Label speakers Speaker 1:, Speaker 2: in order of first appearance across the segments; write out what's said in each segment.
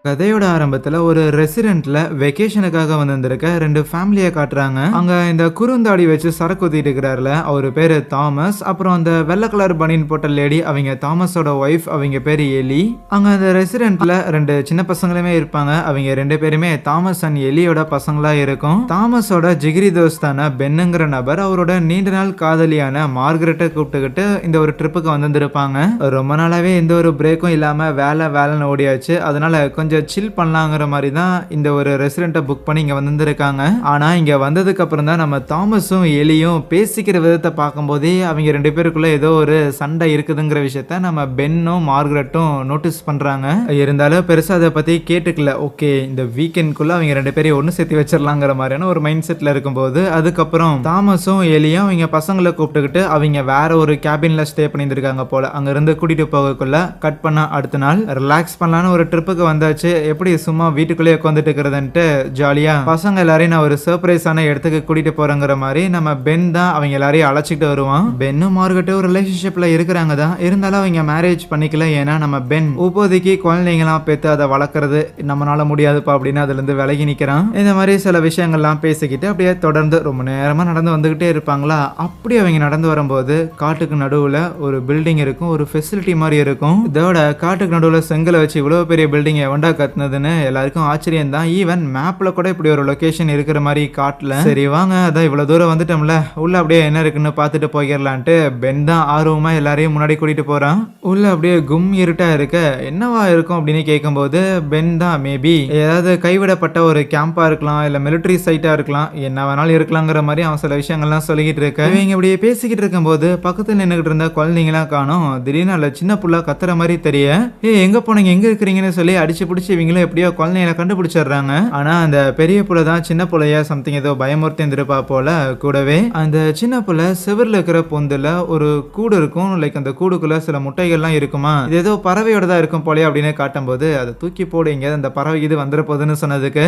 Speaker 1: கதையோட ஆரம்பத்துல ஒரு ரெசிடென்ட்ல வெக்கேஷனுக்காக வந்திருக்க ரெண்டு ஃபேமிலியை காட்டுறாங்க. அங்க இந்த குறுந்தாடி வச்சு சரக்கு ஊத்திட்டு இருக்கிறாருல அவரு பேரு தாமஸ். அப்புறம் அந்த வெள்ளை கலர் பனியன் போட்ட லேடி அவங்க தாமஸோட ஒய்ஃப், அவங்க பேரு எலி. அங்க அந்த ரெசிடென்ட்ல ரெண்டு சின்ன பசங்களுமே இருப்பாங்க. அவங்க ரெண்டு பேருமே தாமஸ் அண்ட் எலியோட பசங்களா இருக்கும். தாமஸோட ஜிகிரி தோஸ்தான பென்னுங்கிற நபர் அவரோட நீண்ட நாள் காதலியான மார்கரெட்டை கூப்பிட்டுக்கிட்டு இந்த ஒரு ட்ரிப்புக்கு வந்திருப்பாங்க. ரொம்ப நாளாவே எந்த ஒரு பிரேக்கும் இல்லாம வேலைன்னு ஓடியாச்சு. அதனால கொஞ்சம் சில் பண்ணலாங்கிற மாதிரி தான் இந்த ஒரு ரெசிடென்ட்டை புக் பண்ணி இங்க வந்திருக்காங்க. ஆனா இங்க வந்ததுக்கு அப்புறம் தான் நம்ம தாமஸும் எலியும் பேசிக்கிற விதத்தை பார்க்கும்போதே அவங்க ரெண்டு பேருக்குள்ள ஏதோ ஒரு சண்டை இருக்குதுங்கிற விஷயத்த நம்ம பென்னும் மார்கரெட்டும் நோட்டீஸ் பண்றாங்க. இருந்தாலும் பெருசா அதை பத்தி கேட்டுக்கல. ஓகே, இந்த வீக்கெண்ட்குள்ள அவங்க ரெண்டு பேரையும் ஒன்று சேர்த்து வச்சிடலாங்கிற மாதிரியான ஒரு மைண்ட் செட்ல இருக்கும்போது அதுக்கப்புறம் தாமஸும் எலியும் அவங்க பசங்களை கூப்பிட்டுக்கிட்டு அவங்க வேற ஒரு கேபின்ல ஸ்டே பண்ணியிருக்காங்க போல. அங்க இருந்து கூட்டிட்டு போகக்குள்ள கட் பண்ண அடுத்த நாள் ரிலாக்ஸ் பண்ணலான்னு ஒரு ட்ரிப்புக்கு வந்தாச்சு. எப்படி சும்மா வீட்டுக்குள்ளே உட்காந்துட்டு இருக்கிறதுன்ட்டு ஜாலியா பசங்க எல்லாரையும் நான் ஒரு சர்ப்ரைஸான இடத்துக்கு கூட்டிட்டு போறேங்கிற மாதிரி நம்ம பென் தான் அவங்க எல்லாரையும் அழைச்சிட்டு வருவான். பென்னும் மார்கரெட்டும் ஒரு ரிலேஷன்ஷிப்ல இருக்கிறாங்க தான். இருந்தாலும் அவங்க மேரேஜ் பண்ணிக்கல. ஏன்னா நம்ம பென் இப்போதைக்கு குழந்தைங்களாம் பெற்று அதை வளர்க்கறது நம்மளால முடியாதுப்பா அப்படின்னு அதுல இருந்து விலகி நிக்கிறான். இந்த மாதிரி சில விஷயங்கள்லாம் பேசிக்கிட்டு அப்படியே தொடர்ந்து ரொம்ப நேரமா நடந்து வந்துகிட்டே இருப்பாங்களா. அப்படி அவங்க நடந்து வரும்போது காட்டுக்கு நடுவுல ஒரு பில்டிங் இருக்கும், ஒரு ஃபெசிலிட்டி மாதிரி இருக்கும். இதோட காட்டுக்கு நடுவுல செங்கலை வச்சு இவ்வளவு பெரிய பில்டிங் எவன்டா கத்துனதுன்னு எல்லாருக்கும் ஆச்சரியம் தான். ஈவன் மேப்ல கூட இப்படி ஒரு லொகேஷன் இருக்கிற மாதிரி காட்டல. சரி வாங்க, அதான் இவ்வளவு தூரம் வந்துட்டோம்ல, உள்ள அப்படியே என்ன இருக்குன்னு பார்த்துட்டு போயிடலான்ட்டு பென் தான் ஆர்வமா எல்லாரையும் முன்னாடி கூட்டிட்டு போறான். உள்ள அப்படியே கும் இருட்டா இருக்க என்னவா இருக்கும் அப்படின்னு கேட்கும்போது பென் தான் மேபி ஏதாவது கைவிடப்பட்ட ஒரு கேம்பா இருக்கலாம், இல்ல மிலிட்டரி சைட்டா இருக்கலாம், என்ன வேணாலும் இருக்கலாங்கிற மாதிரி அவன் சில விஷயங்கள்லாம் சொல்லிக்கிட்டு இருக்க. இவங்க இப்படியே பேசிக்கிட்டு இருக்கும்போது பக்கத்துல நின்றுகிட்டு இருந்த குழந்தைங்களாம் காணும். திடீர்னு அல்ல சின்ன புள்ள கத்துற மாதிரி தெரிய, எங்க போனீங்க, எங்க இருக்கிறீங்கன்னு சொல்லி அடிச்சு பிடிச்சி இவங்களும் எப்படியோ குழந்தைகளை கண்டுபிடிச்சிடுறாங்க. ஆனா அந்த பெரிய புள்ள தான் சின்ன புள்ளையா சம்திங் ஏதோ பயமுறுத்தி இருந்திருப்பா போல. கூடவே அந்த சின்ன புள்ள செவர்ல இருக்கிற பொந்துல ஒரு கூடு இருக்கும். லைக் அந்த கூடுக்குள்ள சில முட்டைகள்லாம் இருக்குமா, இது ஏதோ பறவையோட தான் இருக்கும் போலே அப்படின்னு காட்டும் போது அதை தூக்கி போடுங்க, அந்த பறவை இது வந்துட போகுதுன்னு சொன்னதுக்கு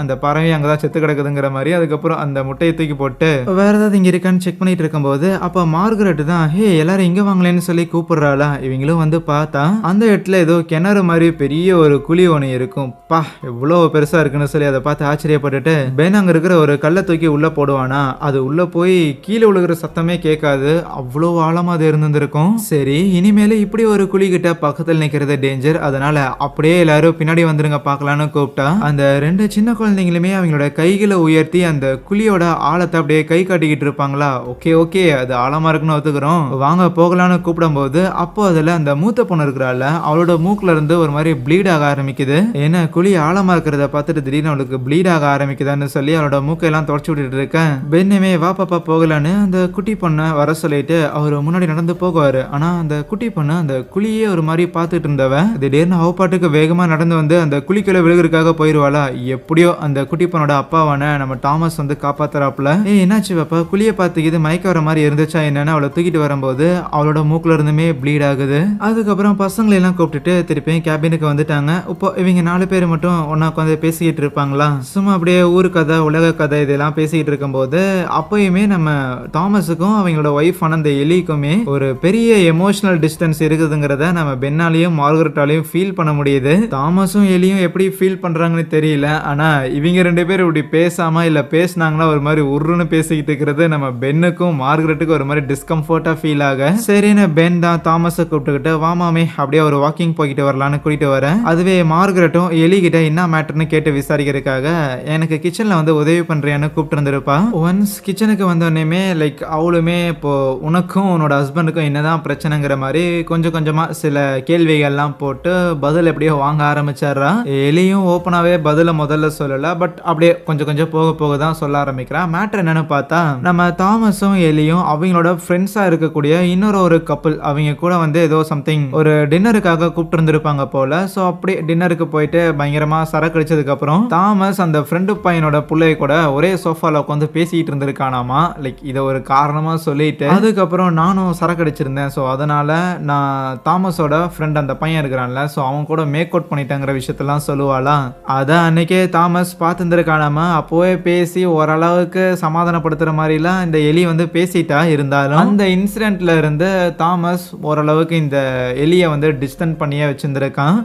Speaker 1: அந்த பறவை அங்கதான் செத்து கிடக்குதுங்கிற மாதிரி அதுக்கப்புறம் அந்த முட்டையை தூக்கி போட்டு வேற ஏதாவது இங்க இருக்கான்னு செக் பண்ணிட்டு இருக்கும்போது அப்ப மார்கரெட் தான் எல்லாரும் இங்க வாங்கலன்னு சொல்லி கூப்பிடுறாளா. இவங்களும் வந்து பார்த்தா அந்த இடத்துல ஏதோ கிணறு மாதிரி பெரிய ஒரு குழி ஒன்று இருக்கும். பா எவ்வளவு பெருசா இருக்குன்னு சொல்லி அதை பார்த்து ஆச்சரியப்பட்டுட்டு பென் அங்க இருக்கிற ஒரு கல்லை தூக்கி உள்ள போடுவானா. அது உள்ள போய் கீழே விழுகிற சத்தமே கேட்காது, அவ்வளவு ஆழமா அது இருந்திருக்கும். சரி, இனிமேல இப்படி ஒரு குழி கிட்ட பக்கத்தில் நிக்கிறது டேஞ்சர், அதனால அப்படியே எல்லாரும் பின்னாடி வந்துருங்க பார்க்கலான்னு கூப்பிட்டா அந்த ரெண்டு சின்ன குழந்தைங்களுமே அவங்களோட கைகளை உயர்த்தி அந்த குழியோட ஆழத்தை அப்படியே கை காட்டிக்கிட்டு இருப்பாங்களா. ஓகே ஓகே, அது ஆழமா இருக்குன்னு ஒத்துக்கிறோம், வாங்க போகலான்னு கூப்பிடும் போது அப்போ அதுல அந்த மூத்த பொண்ணு இருக்கிறாள், அவளோட மூக்குல இருந்து ஒரு மாதிரி ப்ளீட் ஆக ஆரம்பிக்குது. என்ன குழி ஆழமா இருக்கிறத பார்த்துட்டு திடீர்னு அவளுக்கு ப்ளீட் ஆக ஆரம்பிக்குதான்னு சொல்லி அவளோட மூக்கையெல்லாம் தொடச்சு விட்டுட்டு இருக்கேன். பென்னுமே வா பாப்பா போகலான்னு அந்த குட்டி பொண்ணை வர சொல்லிட்டு அவர் முன்னாடி நடந்து போகுவாரு. ஆனா அந்த குட்டி பொண்ணு அந்த குழியே ஒரு மாதிரி பார்த்துட்டு இருந்தவ திடீர்னு அவ பாட்டுக்கு வேகமா நடந்து வந்து அந்த குழிக்குள்ள விழுகிறதுக்காக போயிருவாளா. எப்படியோ அந்த குட்டி பொண்ணோட அப்பாவான நம்ம தாமஸ் வந்து காப்பாத்துறாப்புல. என்னாச்சு பாப்பா, குழியை பார்த்து இது மயக்க வர மாதிரி இருந்துச்சா என்னன்னு அவளை தூக்கிட்டு வரும்போது அவளோட மூக்குல இருந்துமே ப்ளீட் ஆகுது. அதுக்கப்புறம் பசங்களை எல்லாம் கூப்பிட்டுட்டு திருப்பியும் கேபினுக்கு வந்துட்டாங்க. இப்போ இவங்க 4 பேர் மட்டும் ஒன்னா உட்காந்து பேசிக்கிட்டு இருப்பாங்களா. சும்மா அப்படியே ஊர் கதை உலக கதை இதெல்லாம் பேசிக்கிட்டு இருக்கும்போது அப்பயுமே நம்ம தாமஸுக்கும் அவங்களோட ஒய்ஃப் ஆன அந்த எலிக்குமே ஒரு பெரிய எமோஷனல் டிஸ்டன்ஸ் இருக்குதுங்கிறத நம்ம பென்னாலையும் மார்கரெட்டாலையும் ஃபீல் பண்ண முடியுது. தாமஸும் எலியும் எப்படி ஃபீல் பண்றாங்கன்னு தெரியல. ஆனா இவங்க ரெண்டு பேரும் இப்படி பேசாம இல்ல பேசினாங்கன்னா ஒரு மாதிரி உருன்னு பேசிக்கிட்டு இருக்கிறது நம்ம பென்னுக்கும் மார்கரெட்டுக்கும் ஒரு மாதிரி டிஸ்கம்ஃபர்ட்டா ஃபீல் ஆக, சரின்னு பென் தான் தாமஸை கூப்பிட்டுக்கிட்டு வாமாமே அப்படியே ஒரு வாக்கிங் போய்கிட்டு வரலான்னு கூட்டிட்டு வரேன். அதுவே மார்கரெட்டும் எலி கிட்ட என்ன மேட்டர்னு கேட்டு விசாரிக்கிறதுக்காக எனக்கு கிச்சன்ல வந்து உதவி பண்றியான்னு கூப்பிட்டு இருந்திருப்பா. ஒன்ஸ் கிச்சனுக்கு வந்தோடனே லைக் அவளுமே இப்போ உனக்கும் உன்னோட ஹஸ்பண்டுக்கும் என்னதான் பிரச்சனைங்கிற மாதிரி கொஞ்சம் கொஞ்சமா சில கேள்விகள்லாம் போட்டு பதில் எப்படியோ வாங்க ஆரம்பிச்சாரா. எலியும் ஓப்பனாவே பதில முதல்ல சொல்லல, பட் அப்படியே கொஞ்சம் கொஞ்சம் போக போக தான் சொல்ல ஆரம்பிக்கிறா. மேட்டர் என்னன்னு பார்த்தா நம்ம தாமஸும் எலியும் அவங்களோட ஃப்ரெண்ட்ஸா இருக்கக்கூடிய இன்னொரு ஒரு கப்பல் அவங்க கூட வந்து ஏதோ சம்திங் ஒரு டின்னருக்காக கூப்பிட்டு இருந்திருப்பாங்க போல. ஸோ அப்படி டின்னருக்கு போயிட்டு பயங்கரமா சரக்கு அடிச்சதுக்கு அப்புறம் தாமஸ் அந்த ஃப்ரெண்டு பையனோட பிள்ளைய கூட ஒரே சோஃபால உட்காந்து பேசிட்டு இருந்திருக்கானாமா. லைக் இதை ஒரு காரணமா சொல்லிட்டு அதுக்கப்புறம் நானும் சரக்கு அடிச்சிருந்தேன், ஸோ அதனால நான் தாமஸோட ஃப்ரெண்ட் அந்த பையன் இருக்கிறான்ல, ஸோ அவன் கூட மேக் அவுட் பண்ணிட்டேங்கிற விஷயத்தெல்லாம் சொல்லுவாளாம். அதான் அன்னைக்கே தாமஸ் பார்த்துருக்கானாமா. அப்போவே பேசி ஓரளவுக்கு சமாதானப்படுத்துற மாதிரிலாம் இந்த எலி வந்து பேசிட்டா. இருந்தாலும் அந்த இன்சிடென்ட்ல இருந்து தாமஸ் ஓரளவுக்கு இந்த எலியை வந்து டிஸ்டன்ஸ் பண்ணியே வச்சிருந்திருக்கான்.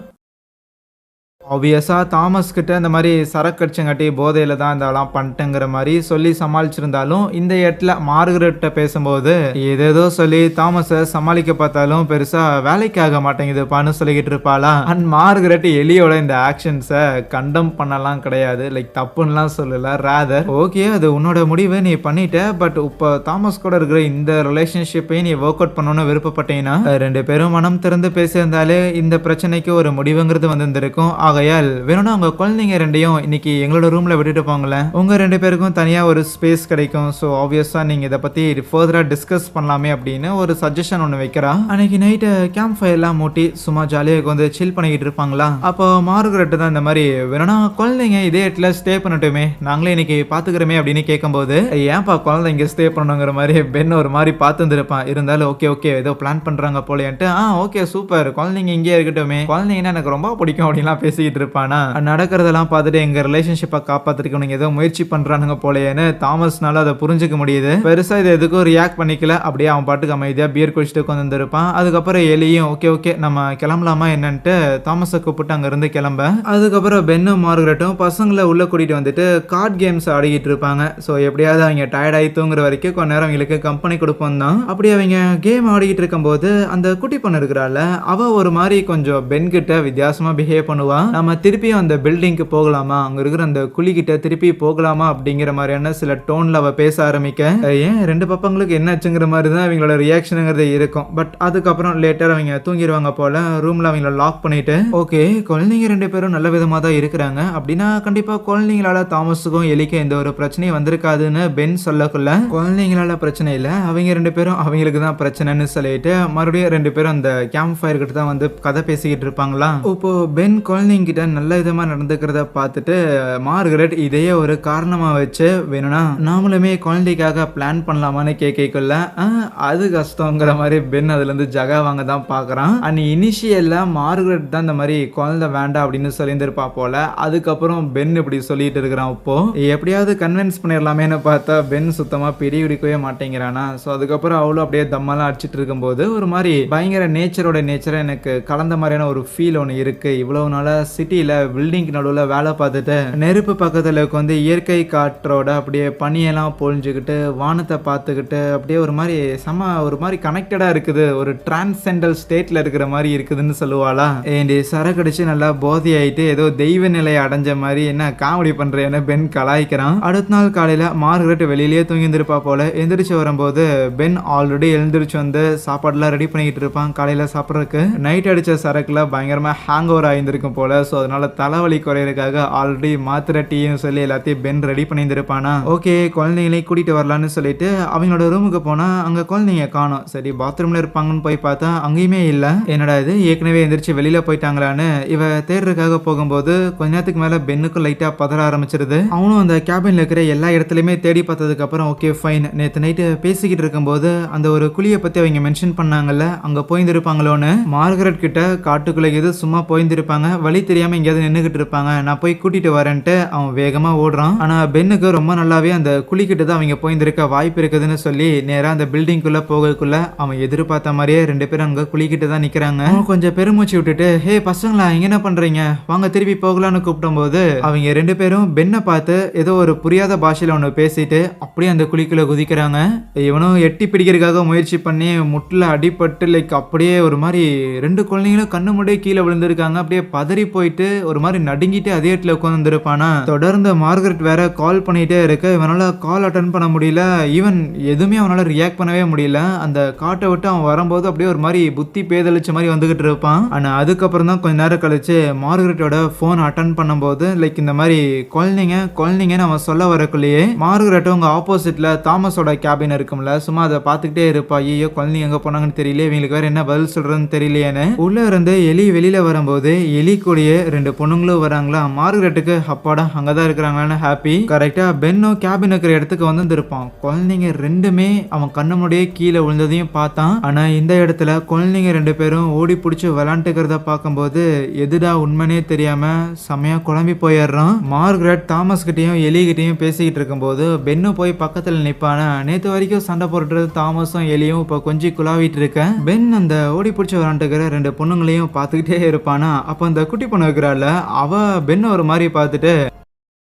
Speaker 1: ஆப்வியஸா தாமஸ் கிட்ட இந்த மாதிரி சரக்கு அடிச்சங்காட்டி போதையில தான் இதெல்லாம் பண்ணிட்டேங்கிற மாதிரி சொல்லி சமாளிச்சிருந்தாலும் இந்த இடத்துல மார்கரெட்ட பேசும்போது ஏதேதோ சொல்லி தாமஸை சமாளிக்க பார்த்தாலும் பெருசா வேலைக்கு ஆக மாட்டேங்குதுப்பான்னு சொல்லிக்கிட்டு இருப்பாளா. அண்ட் மார்கரெட் எலியோட இந்த ஆக்ஷன்ஸை கண்டம் பண்ணலாம் கிடையாது, லைக் தப்புன்னெலாம் சொல்லல, ரேதர் ஓகே அது உன்னோட முடிவு நீ பண்ணிட்ட, பட் இப்போ தாமஸ் கூட இருக்கிற இந்த ரிலேஷன்ஷிப்பை நீ ஒர்க் அவுட் பண்ணணும்னு விருப்பப்பட்டீங்கன்னா ரெண்டு பேரும் மனம் திறந்து பேசியிருந்தாலே இந்த பிரச்சனைக்கு ஒரு முடிவுங்கிறது வந்திருக்கும். ஆகையால் வேணும்னா உங்க குழந்தைங்க ரெண்டையும் இன்னைக்கு எங்களோட ரூம்ல விட்டுட்டு போங்களேன், உங்க ரெண்டு பேருக்கும் தனியா ஒரு ஸ்பேஸ் கிடைக்கும். ஸோ ஆப்வியஸா நீங்க இதை பத்தி ஃபர்தரா டிஸ்கஸ் பண்ணலாமே அப்படின்னு ஒரு சஜஷன் ஒன்று வைக்கிறா. அன்னைக்கு நைட்டு கேம்ப் ஃபயர்லாம் மூட்டி சும்மா ஜாலியாக வந்து சில் பண்ணிக்கிட்டு இருப்பாங்களா. அப்போ மார்கரெட் தான் இந்த மாதிரி வேணும்னா குழந்தைங்க இதே இடத்துல ஸ்டே பண்ணட்டுமே, நாங்களே இன்னைக்கு பாத்துக்கிறோமே அப்படின்னு கேட்கும்போது ஏன்பா குழந்தை இங்க ஸ்டே பண்ணணுங்கிற மாதிரி பென் ஒரு மாதிரி பார்த்துருப்பான். இருந்தாலும் ஓகே ஓகே ஏதோ பிளான் பண்றாங்க போலேன்ட்டு ஓகே சூப்பர் குழந்தைங்க இங்கே இருக்கட்டுமே, குழந்தைங்கன்னா எனக்கு ரொம்ப பிடிக்கும் அப்படின்லாம் பேசிக்கிட்டு இருப்பானா. நடக்கிறதெல்லாம் பார்த்துட்டு எங்க ரிலேஷன்ஷிப்பை காப்பாத்திருக்க நீங்க ஏதோ முயற்சி பண்றானுங்க போலேன்னு தாமஸ்னால அதை புரிஞ்சுக்க முடியுது. பெருசா இது எதுக்கும் ரியாக்ட் பண்ணிக்கல, அப்படியே அவன் பாட்டுக்கு அமைதியா பியர் குடிச்சிட்டு உட்காந்துருப்பான். அதுக்கப்புறம் எலியும் ஓகே ஓகே நம்ம கிளம்பலாமா என்னன்ட்டு தாமஸை கூப்பிட்டு அங்க இருந்து கிளம்ப. அதுக்கப்புறம் பென்னும் மார்கரெட்டும் பசங்களை உள்ள கூட்டிட்டு வந்துட்டு கார்ட் கேம்ஸ் ஆடிக்கிட்டு இருப்பாங்க. ஸோ எப்படியாவது அவங்க டயர்ட் ஆகி தூங்குற வரைக்கும் கொஞ்ச நேரம் அவங்களுக்கு கம்பெனி கொடுப்போம் தான். அப்படி அவங்க கேம் ஆடிக்கிட்டு இருக்கும்போது அந்த குட்டி பொண்ணு இருக்கிறாள், அவ ஒரு மாதிரி கொஞ்சம் பென் கிட்ட வித்தியாசமா பிஹேவ் பண்ணுவா. நம்ம திருப்பியும் அந்த பில்டிங்க்கு போகலாமா, அங்க இருக்கிற அந்த குழி கிட்ட திருப்பி போகலாமா அப்படிங்கிற மாதிரியான சில டோன்ல அவ பேச ஆரம்பிக்க ஏன் ரெண்டு பப்பங்களுக்கு என்னாச்சுங்கிற மாதிரி தான் அவங்களோட ரியாக்ஷனுங்கிறது இருக்கும். பட் அதுக்கப்புறம் லேட்டர் அவங்க தூங்கிடுவாங்க போல. ரூம்ல அவங்கள லாக் பண்ணிட்டு ஓகே குழந்தைங்க ரெண்டு பேரும் நல்ல விதமா தான் இருக்கிறாங்க அப்படின்னா கண்டிப்பா குழந்தைங்களால தாமஸுக்கும் எலிக்கும் எந்த ஒரு பிரச்சனையும் வந்திருக்காதுன்னு பென் சொல்லக்குள்ள குழந்தைங்களால பிரச்சனை இல்லை, அவங்க ரெண்டு பேரும் அவங்களுக்கு தான் பிரச்சனைன்னு சொல்லிட்டு மறுபடியும் ரெண்டு பேரும் அந்த கேம்ப் ஃபயர் கிட்ட தான் வந்து கதை பேசிக்கிட்டு இருப்பாங்களா. இப்போ பென் குழந்தைங்க கிட்ட நல்ல விதமா நடந்துக்கிறத பார்த்துட்டு மார்கரெட் இதையே ஒரு காரணமா வச்சு வேணும்னா நாமளுமே குழந்தைக்காக பிளான் பண்ணலாமான்னு கேட்கல அது கஷ்டங்கிற மாதிரி பென் அதுல இருந்து ஜகா வாங்க தான் பாக்குறான். அண்ட் இனிஷியல்ல மார்கரெட் தான் இந்த மாதிரி குழந்தை வேண்டாம் அப்படின்னு சொல்லியிருந்திருப்பா போல. அதுக்கப்புறம் பென் இப்படி சொல்லிட்டு இருக்கிறான். இப்போ எப்படியாவது கன்வின்ஸ் பண்ணிடலாமேன்னு பார்த்தா பென் சுத்தமா பிடி குடிக்கவே மாட்டேங்கிறானா. ஸோ அதுக்கப்புறம் அவளும் அப்படியே தம்மெல்லாம் அடிச்சிட்டு இருக்கும்போது ஒரு மாதிரி பயங்கர நேச்சரோட நேச்சரை எனக்கு கலந்த மாதிரியான ஒரு ஃபீல் ஒன்று இருக்கு. இவ்வளவு நாளா சிட்டியில பில்டிங் நடுவில் வேலை பார்த்துட்டு நெருப்பு பக்கத்துல வந்து இயற்கை காற்றோட அப்படியே பனியெல்லாம் பொழிஞ்சுக்கிட்டு வானத்தை பார்த்துக்கிட்டு அப்படியே ஒரு மாதிரி ஒரு மாதிரி கனெக்டடா இருக்குது, ஒரு டிரான்செண்டல் ஸ்டேட்ல இருக்கிற மாதிரி இருக்குதுன்னு சொல்லுவாளா. ஏண்டி சரக்கடிச்சு நல்லா போதை ஆயிட்டு ஏதோ தெய்வ நிலையை அடைஞ்ச மாதிரி என்ன காமெடி பண்றேன்னு பென் கலாய்க்கிறான். அடுத்த நாள் காலையில மார்கரெட் வெளியிலேயே தூங்கியிருந்திருப்பா போல. எந்திரிச்சு வரும்போது பென் ஆல்ரெடி எழுந்திரிச்சு வந்து சாப்பாடுலாம் ரெடி பண்ணிக்கிட்டு இருப்பான் காலையில சாப்பிட்றதுக்கு. நைட் அடிச்ச சரக்குல பயங்கரமா ஹேங் ஓவர் ஆயிருந்திருக்கும் போல. ஸோ அதனால தலைவலி குறையறதுக்காக ஆல்ரெடி மாத்திரை டீன்னு சொல்லி எல்லாத்தையும் பென் ரெடி பண்ணியிருந்திருப்பானா. ஓகே குழந்தைங்களையும் கூட்டிட்டு வரலான்னு சொல்லிட்டு அவங்களோட ரூமுக்கு போனா அங்க குழந்தைங்க காணோம். சரி பாத்ரூம்ல இருப்பாங்கன்னு போய் பார்த்தா அங்கேயுமே இல்லை. என்னடா இது ஏற்கனவே எந்திரிச்சு வெளியில போயிட்டாங்களான்னு இவ தேடுறதுக்காக போகும்போது கொஞ்ச நேரத்துக்கு மேல பென்னுக்கும் லைட்டா பதற ஆரம்பிச்சிருது. அவனும் அந்த கேபின்ல இருக்கிற எல்லா இடத்துலயுமே தேடி பார்த்ததுக்கு அப்புறம் ஓகே ஃபைன் நேற்று நைட்டு பேசிக்கிட்டு இருக்கும்போது அந்த ஒரு குழியை பத்தி அவங்க மென்ஷன் பண்ணாங்கல்ல அங்க போயிருப்பாங்களோன்னு மார்கரெட் கிட்ட காட்டுக்குள்ள எது சும்மா போயிருப்பாங்க, வழி தெரியாம எங்கேயாவது நின்றுகிட்டு இருப்பாங்க, நான் போய் கூட்டிட்டு வரேன்ட்டு அவன் வேகமா ஓடுறான். ஆனா பென்னுக்கு ரொம்ப நல்லாவே அந்த குழிக்கிட்டு தான் அவங்க போயிருக்க வாய்ப்பு இருக்குதுன்னு சொல்லி நேரா அந்த பில்டிங்குள்ள போகக்குள்ள அவன் எதிர்பார்த்த மாதிரியே ரெண்டு பேரும் அங்க குழிக்கிட்டு தான் நிக்கிறாங்க. அவன் கொஞ்சம் பெருமூச்சு விட்டுட்டு ஹே பசங்களா இங்க என்ன பண்றீங்க வாங்க திருப்பி போகலான்னு கூப்பிடும் போது அவங்க ரெண்டு பேரும் பென்னை பார்த்து ஏதோ ஒரு புரியாத பாஷையில ஒன்று பேசிட்டு அப்படியே அந்த குழிக்குள்ள குதிக்கிறாங்க. இவனும் எட்டி பிடிக்கிறதுக்காக முயற்சி பண்ணி முட்டில் அடிபட்டு லைக் அப்படியே ஒரு மாதிரி ரெண்டு குழந்தைங்களும் கண்ணு முடியே கீழே விழுந்திருக்காங்க. அப்படியே பதறி போயிட்டு ஒரு மாதிரி நடுங்கிட்டு அதே இடத்துல உட்காந்துருப்பானா. தொடர்ந்து மார்கரெட் வேற கால் பண்ணிட்டே இருக்க இவனால கால் அட்டன் பண்ண முடியல. ஈவன் எதுவுமே அவனால ரியாக்ட் பண்ணவே முடியல. அந்த காட்டை விட்டு அவன் வரும்போது அப்படியே ஒரு மாதிரி புத்தி பேதளிச்ச மாதிரி வந்துகிட்டு இருப்பான். ஆனா அதுக்கப்புறம் தான் கொஞ்ச நேரம் கழிச்சு மார்கரெட்டோட போன் அட்டன் பண்ணும்போது லைக் இந்த மாதிரி குழந்தைங்கன்னு அவன் சொல்ல வரக்குள்ளேயே மார்கரெட் உங்க ஆப்போசிட்ல தாமஸோட கேபின் இருக்கும்ல சும்மா அதை பார்த்துக்கிட்டே இருப்பா. ஐயோ குழந்தைங்க எங்க போனாங்கன்னு தெரியல, இவங்களுக்கு வேற என்ன பதில் சொல்றதுன்னு தெரியலையேன்னு. உள்ள இருந்து எலி வெளியில வரும்போது எலி கூடயே ரெண்டு பொண்ணுங்களும் வராங்களா. மார்கரெட்டுக்கு அப்பாடா அங்கதான் இருக்கிறாங்களான்னு ஹாப்பி. கரெக்டா பென்னும் கேபின் இருக்கிற இடத்துக்கு வந்து இருப்பான். குழந்தைங்க ரெண்டுமே அவன் கண்ணு முடியே கீழே விழுந்ததையும் பார்த்தான். ஆனா இந்த இடத்துல குழந்தைங்க ரெண்டு பேரும் ஓடி பிடிச்சி விளாண்டுக்கிறத பார்க்கும்போது எதுடா உண்மைனே தெரியாம செமையா குழம்பி போயிடுறான். மார்கரெட் தாமஸ் கிட்டையும் எலி கிட்டையும் பேசிக்கிட்டு இருக்கும்போது பென்னும் போய் பக்கத்துல நிப்பானா. நேற்று வரைக்கும் சண்டை போட்டுட்டு தாமஸும் எலியும் இப்ப கொஞ்சம் குழாவிட்டு இருக்க பென் அந்த ஓடி பிடிச்சி விளாண்டுக்கிற ரெண்டு பொண்ணுங்களையும் பார்த்துக்கிட்டே இருப்பானா. அப்ப அந்த குட்டி பொண்ணு இருக்கிறாள் அவ பென்னை ஒரு மாதிரி பார்த்துட்டு,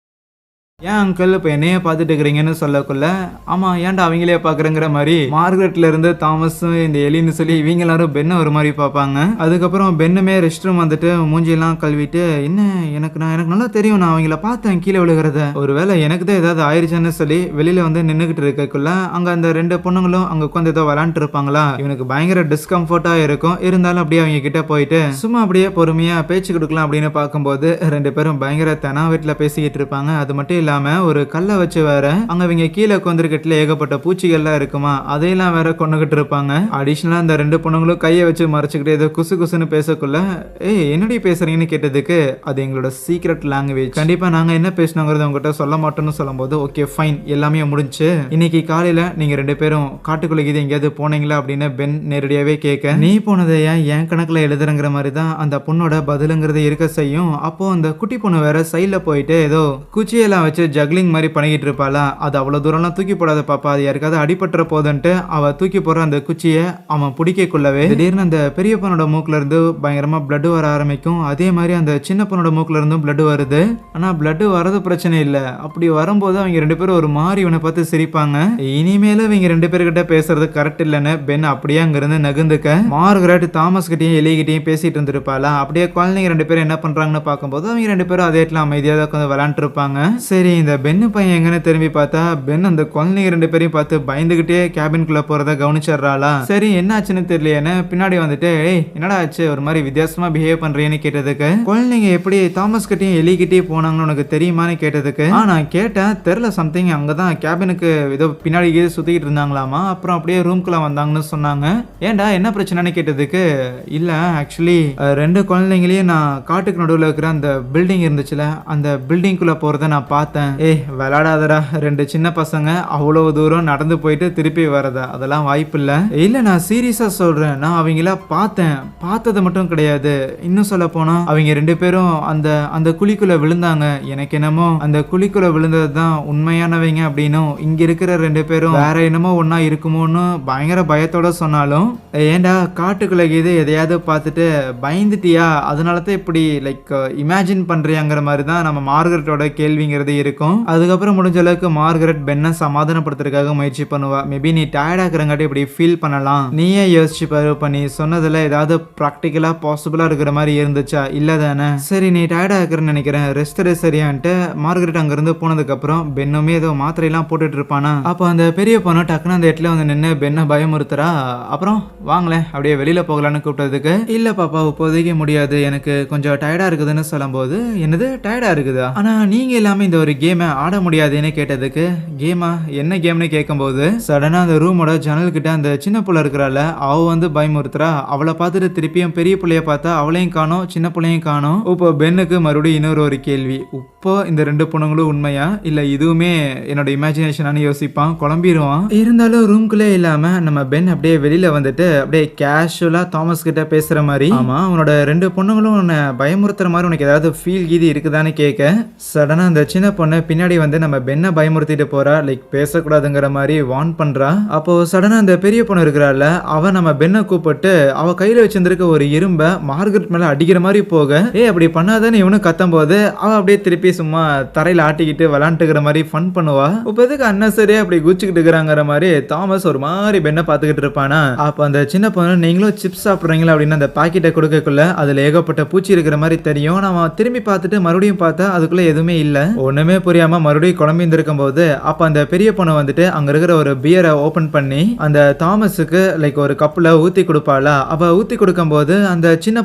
Speaker 1: ஏன் அங்கிள் இப்போ என்னையே பார்த்துட்டு இருக்கிறீங்கன்னு சொல்லக்குள்ள, ஆமா ஏன்டா அவங்களே பார்க்குறேங்கிற மாதிரி மார்கரெட்ல இருந்து தாமஸும் இந்த எலின்னு சொல்லி இவங்க எல்லாரும் பென்னை ஒரு மாதிரி பார்ப்பாங்க. அதுக்கப்புறம் பென்னுமே ரெஸ்ட் ரூம் வந்துட்டு மூஞ்சியெல்லாம் கழுவிட்டு, என்ன எனக்கு நல்லா தெரியும், நான் அவங்கள பார்த்தேன் கீழே விழுகிறத, ஒருவேளை எனக்கு தான் ஏதாவது ஆயிடுச்சுன்னு சொல்லி வெளியில வந்து நின்றுகிட்டு இருக்கக்குள்ள அங்க அந்த 2 பொண்ணுங்களும் அங்க உட்காந்து ஏதோ விளாண்டுட்டு இருப்பாங்களா. இவனுக்கு பயங்கர டிஸ்கம்ஃபர்ட்டா இருக்கும். இருந்தாலும் அப்படியே அவங்க கிட்ட போயிட்டு சும்மா அப்படியே பொறுமையா பேச்சு கொடுக்கலாம் அப்படின்னு பார்க்கும்போது 2 பேரும் பயங்கர தெனா வீட்டில் பேசிக்கிட்டு இருப்பாங்க. அது மட்டும் இல்ல ஒரு கல்லை வச்சு வேற அங்க இவங்க கீழே கொந்திருக்கட்டுல ஏகப்பட்ட பூச்சிகள்லாம் இருக்குமா, அதையெல்லாம் வேற கொண்டுகிட்டு இருப்பாங்க. அடிஷனலா அந்த 2 பொண்ணுங்களும் கையை வச்சு மறைச்சுக்கிட்டு ஏதோ குசு குசுன்னு பேசக்குள்ள, என்னடி பேசுறீங்கன்னு கேட்டதுக்கு, அது எங்களோட சீக்ரெட் லாங்குவேஜ், கண்டிப்பா நாங்க என்ன பேசணுங்கிறத உங்ககிட்ட சொல்ல மாட்டோம்னு சொல்லும்போது, ஓகே ஃபைன் எல்லாமே முடிஞ்சு இன்னைக்கு காலையில நீங்க 2 பேரும் காட்டுக்குள்ள இது எங்கேயாவது போனீங்களா அப்படின்னு பென் நேரடியாவே கேட்க, நீ போனதை என் கணக்குல எழுதுறங்கிற மாதிரி தான் அந்த பொண்ணோட பதிலுங்கிறது இருக்க செய்யும். அப்போ அந்த குட்டி பொண்ணு வேற சைட்ல போயிட்டு ஏதோ குச்சியெல்லாம் வச்சு ஜக்லிங் மாதிரி பண்ணிக்கிட்டு இருப்பாளா. அது அவ்வளவு தூரம்லாம் தூக்கி போடாத பாப்பா, அது யாருக்காவது அடிபட்டுற போதுன்ட்டு அவ தூக்கி போற அந்த குச்சியை அவன் பிடிக்கக்குள்ளவே திடீர்னு அந்த பெரிய பொண்ணோட மூக்குல இருந்து பயங்கரமா பிளட் வர ஆரம்பிக்கும். அதே மாதிரி அந்த சின்ன பொண்ணோட மூக்குல இருந்தும் பிளட் வருது. ஆனா பிளட் வரது பிரச்சனை இல்ல, அப்படி வரும்போது அவங்க 2 பேரும் ஒரு மாதிரி இவனை பார்த்து சிரிப்பாங்க. இனிமேல இவங்க 2 பேர்கிட்ட பேசுறது கரெக்ட் இல்லைன்னு பென் அப்படியே அங்கிருந்து நகுந்துக்க, மார்கரெட் தாமஸ் கிட்டையும் எலிகிட்டையும் பேசிட்டு இருந்திருப்பாளா. அப்படியே குழந்தைங்க 2 பேரும் என்ன பண்றாங்கன்னு பார்க்கும்போது அவங்க 2 பேரும் அதே இடத்துல அமைதியாக உட்காந்து விளையாண்டு இருப்பாங்க. சரி இந்த பென்னு பையன் எங்கன்னு திரும்பி பார்த்தா பென் அந்த குழந்தைங்க 2 பேரையும் பார்த்து பயந்துகிட்டே கேபின்குள்ள போறத கவனிச்சிடறாளா. சரி என்ன ஆச்சுன்னு தெரியலையேன்னு பின்னாடி வந்துட்டு, என்னடா ஆச்சு ஒரு மாதிரி வித்தியாசமா பிஹேவ் பண்றேன்னு கேட்டதுக்கு, குழந்தைங்க எப்படி தாமஸ் கிட்டையும் எலிகிட்டையும் போனாங்கன்னு உனக்கு தெரியுமான்னு கேட்டதுக்கு, நான் கேட்டேன் தெரியல சம்திங், அங்கதான் கேபினுக்கு ஏதோ பின்னாடி சுத்திக்கிட்டு இருந்தாங்களாமா, அப்புறம் அப்படியே ரூம்குள்ள வந்தாங்கன்னு சொன்னாங்க. ஏன்டா என்ன பிரச்சனைன்னு கேட்டதுக்கு, இல்ல ஆக்சுவலி 2 குழந்தைங்களையும் நான் காட்டுக்கு நடுவில் இருக்கிற அந்த பில்டிங் இருந்துச்சுல அந்த பில்டிங்குள்ள போறத நான் பார்த்தேன். விளையாடாதடா, 2 சின்ன பசங்க அவ்வளவு தூரம் நடந்து போயிட்டு திருப்பி வரதா, அதெல்லாம் வாய்ப்பு இல்ல. இல்ல நான் சீரியஸா சொல்றேன், நான் அவங்கள பார்த்தது மட்டும் கிடையாது, இன்னும் சொல்ல போனா அவங்க 2 பேரும் அந்த அந்த குழிக்குள்ள விழுந்தாங்க. எனக்கு என்னமோ அந்த குழிக்குள்ள விழுந்தது தான் உண்மையானவங்க அப்படின்னும் இங்க இருக்கிற 2 பேரும் வேற என்னமோ ஒன்னா இருக்குமோன்னு பயங்கர பயத்தோட சொன்னாலும், ஏண்டா காட்டுக்குள்ள இது எதையாவது பார்த்துட்டு பயந்துட்டியா, அதனாலதான் இப்படி லைக் இமேஜின் பண்றியாங்கிற மாதிரி தான் நம்ம மார்கரெட்டோட கேள்விங்கிறது இருக்கும். அதுக்கப்புறம் முடிஞ்ச அளவுக்கு மார்கரெட் பென்னை சமாதானப்படுத்துறதுக்காக முயற்சி பண்ணுவா. மேபி நீ டயர்டா இருக்கிறங்காட்டி இப்படி ஃபீல் பண்ணலாம், நீயே யோசிச்சு பாரு, பண்ணி சொன்னதுல ஏதாவது ப்ராக்டிக்கலா பாசிபிளா இருக்கிற மாதிரி இருந்துச்சா, இல்ல தானே, சரி நீ டயர்டா இருக்கிறன்னு நினைக்கிறேன், ரெஸ்ட் சரியான்ட்டு மார்கரெட் அங்கிருந்து போனதுக்கு அப்புறம் பென்னுமே ஏதோ மாத்திரையெல்லாம் போட்டுட்டு இருப்பானா. அப்போ அந்த பெரிய பொண்ணு டக்குன்னு அந்த இடத்துல வந்து நின்று பென்னை பயமுறுத்துறா. அப்புறம் வாங்களேன் அப்படியே வெளியில போகலான்னு கூப்பிட்டதுக்கு, இல்ல பாப்பா இப்போதைக்கு முடியாது, எனக்கு கொஞ்சம் டயர்டா இருக்குதுன்னு சொல்லும்போது, என்னது டயர்டா இருக்குதா, ஆனா நீங்க எல்லாமே இந்த ஒரு கேமை ஆட முடியாதுன்னு கேட்டதுக்கு, கேமா என்ன கேம்னு கேட்கும்போது சடனா அந்த ரூமோட ஜன்னல் கிட்ட அந்த சின்ன புள்ள இருக்கிறாள் அவ வந்து பயமுறுத்துறா. அவளை பார்த்துட்டு திருப்பியும் பெரிய புள்ளைய பார்த்தா அவளையும் காணோம் சின்ன புள்ளையும் காணோம். இப்போ பென்னுக்கு மறுபடியும் இன்னொரு ஒரு கேள்வி, இப்போ இந்த 2 பொண்ணுங்களும் உண்மையா இல்ல இதுவுமே என்னோட இமேஜினேஷனானு யோசிப்பான், குழம்பிடுவான். இருந்தாலும் ரூம்குள்ளே இல்லாம நம்ம பென் அப்படியே வெளியில வந்துட்டு அப்படியே கேஷுவலா தாமஸ் கிட்ட பேசுற மாதிரி, ஆமா உன்னோட 2 பொண்ணுங்களும் உன்னை பயமுறுத்துற மாதிரி உனக்கு ஏதாவது ஃபீல் கீது இருக்குதான்னு கேட்க, சடனா அந்த சின்ன பொண்ணு பின்னாடி வந்து நம்ம பென்னை பயமுறுத்திட்டு போறா, லைக் பேசக்கூடாதுங்கிற மாதிரி வார்ன் பண்றா. அப்போ சடனா அந்த பெரிய பொண்ணு இருக்கிறாள் அவ நம்ம பென்னை கூப்பிட்டு அவ கையில வச்சிருந்திருக்க ஒரு இரும்ப மார்கரெட் மேல அடிக்கிற மாதிரி போக, அப்படி பண்ணாதானே இவனும் கத்தும் போது அவ அப்படியே திருப்பி சும்மா தரையில ஆட்டிக்கிட்டு விளாண்டுக்கிற மாதிரி ஃபன் பண்ணுவா. இப்போ எதுக்கு அன்னசரியா அப்படி குச்சிக்கிட்டு இருக்கிறாங்கிற மாதிரி தாமஸ் ஒரு மாதிரி பென்னை பார்த்துக்கிட்டு இருப்பானா. அப்ப அந்த சின்ன பொண்ணு, நீங்களும் சிப்ஸ் சாப்பிட்றீங்களா அப்படின்னு அந்த பாக்கெட்டை கொடுக்கக்குள்ள அதுல ஏகப்பட்ட பூச்சி இருக்கிற மாதிரி தெரியும். நம்ம திரும்பி பார்த்துட்டு மறுபடியும் பார்த்தா அதுக்குள்ள எதுவுமே இல்ல. ஒண்ணுமே புரியாம மறுபடியும் குழம்பி இருக்கும் போது அப்ப அந்த பெரிய பொண்ணு வந்துட்டு அங்க இருக்கிற ஒரு பியரை ஓபன் பண்ணி அந்த தாமஸுக்கு லைக் ஒரு கப்ல ஊத்தி கொடுப்பாளா. அவ ஊத்தி கொடுக்கும் போது அந்த சின்ன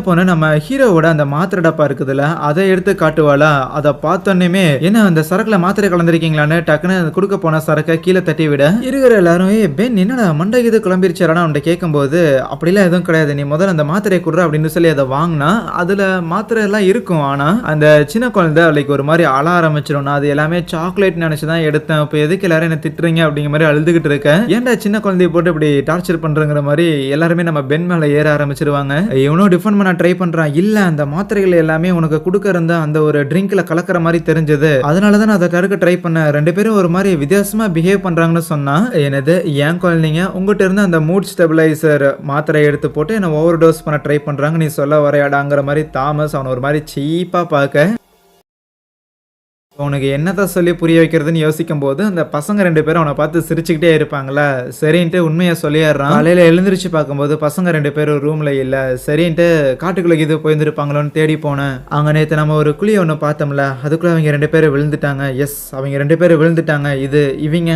Speaker 1: பொண்ணு நம்ம ஹீரோவோட அந்த மாத்திரை டப்பா இருக்குதுல அதை எடுத்து காட்டுவாளா. அதை பார்த்தோன்னே என்ன அந்த சரக்குல மாத்திரை கலந்துருக்கீங்களான்னு டக்குன்னு கொடுக்க போன சரக்கை கீழே தட்டி விட இருக்கிற எல்லாரும், பென் என்னடா மண்டை இது குழம்பிருச்சாரான்னு அவன்கிட்ட கேட்கும் போது, அப்படிலாம் எதுவும் கிடையாது, நீ முதல்ல அந்த மாத்திரையை கொடுற அப்படின்னு சொல்லி அதை வாங்கினா அதுல மாத்திரை எல்லாம் இருக்கும். ஆனா அந்த சின்ன குழந்தை லைக் ஒரு மாதிரி மாதிரி அழ ஆரம்பிச்சிடும். நான் அது எல்லாமே சாக்லேட் நினைச்சுதான் எடுத்தேன், இப்போ எதுக்கு எல்லாரும் என்ன திட்டுறீங்க அப்படிங்கிற மாதிரி அழுதுகிட்டு இருக்கேன். ஏன்டா சின்ன குழந்தைய போட்டு இப்படி டார்ச்சர் பண்றங்கிற மாதிரி எல்லாருமே நம்ம பென் மேல ஏற ஆரம்பிச்சிருவாங்க. இவனும் டிஃபன் பண்ண ட்ரை பண்றான். இல்ல அந்த மாத்திரைகள் எல்லாமே உனக்கு கொடுக்க இருந்த அந்த ஒரு ட்ரிங்க்ல கலக்கிற மாதிரி தெரிஞ்சது, அதனாலதான் நான் அதை தடுக்க ட்ரை பண்ணேன். ரெண்டு பேரும் ஒரு மாதிரி வித்தியாசமா பிஹேவ் பண்றாங்கன்னு சொன்னா, எனது ஏன் குழந்தைங்க உங்ககிட்ட இருந்து அந்த மூட் ஸ்டெபிலைசர் மாத்திரை எடுத்து போட்டு என்ன ஓவர் டோஸ் பண்ண ட்ரை பண்றாங்க நீ சொல்ல வரையாடாங்கிற மாதிரி தாமஸ் அவன் ஒரு மாதிரி சீப்பா பார்க்க, உனக்கு என்னதான் சொல்லி புரிய வைக்கிறதுன்னு யோசிக்கும் போது அந்த பசங்க ரெண்டு பேரும் அவனை பார்த்து சிரிச்சுக்கிட்டே இருப்பாங்களா, சரின்ட்டு உண்மையை சொல்லிடுறான். காலையில எழுந்திரிச்சு பார்க்கும்போது பசங்க ரெண்டு பேரும் ரூம்ல இல்ல. சரின்ட்டு காட்டுக்குள்ள இது போயிருந்துருப்பாங்களோன்னு தேடி போனேன். அங்க நேற்று நம்ம ஒரு குழியை ஒன்று பார்த்தோம்ல, அதுக்குள்ள அவங்க ரெண்டு பேரும் விழுந்துட்டாங்க. எஸ், அவங்க ரெண்டு பேரும் விழுந்துட்டாங்க. இது